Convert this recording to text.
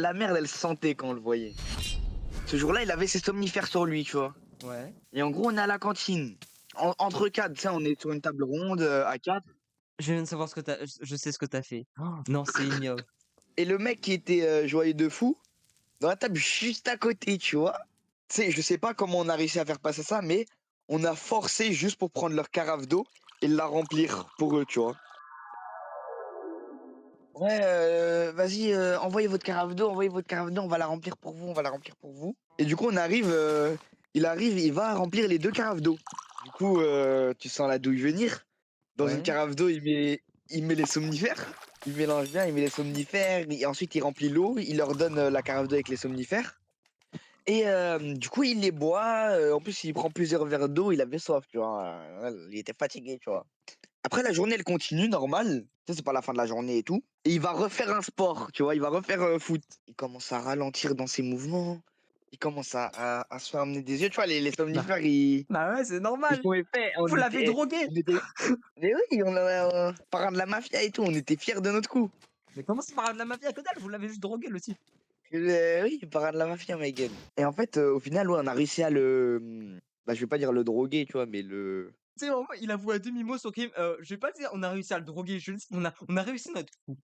la merde, elle se sentait quand on le voyait. Ce jour-là, il avait ses somnifères sur lui, tu vois. Ouais. Et en gros, on est à la cantine. Entre quatre, tu sais, on est sur une table ronde à quatre. Je viens de savoir ce que t'as. Je sais ce que t'as fait. Oh, non, c'est ignoble. Et le mec qui était joyeux de fou, dans la table juste à côté, tu vois. Tu sais, je sais pas comment on a réussi à faire passer ça, mais on a forcé juste pour prendre leur carafe d'eau et la remplir pour eux, tu vois. Ouais, vas-y, envoyez votre carafe d'eau, on va la remplir pour vous, on va la remplir pour vous. Et du coup, il arrive, il va remplir les deux carafes d'eau. Du coup, tu sens la douille venir. Dans une Ouais. carafe d'eau, il met les somnifères. Il mélange bien, il met les somnifères. Et ensuite, il remplit l'eau. Il leur donne la carafe d'eau avec les somnifères. Et du coup, il les boit. En plus, il prend plusieurs verres d'eau. Il avait soif, tu vois. Il était fatigué, tu vois. Après, la journée, elle continue, normal. Tu sais, c'est pas la fin de la journée et tout. Et il va refaire un sport, tu vois. Il va refaire foot. Il commence à ralentir dans ses mouvements. Il commence à se faire amener des yeux. Tu vois, les Bah, somnifères, bah ouais, c'est ils normal. font effet. Vous l'avez drogué. On était... Mais oui, on a parrain de la mafia et tout. On était fiers de notre coup. Mais comment ça parle de la mafia que dalle? Vous l'avez juste drogué le type. Oui, parrain de la mafia, my God. Et en fait, au final, ouais, on a réussi à Bah, je vais pas dire le droguer, tu vois, mais le... Tu sais, vraiment, il avoue à demi-mot son crime. Je vais pas dire on a réussi à le droguer, je dis on a réussi notre coup.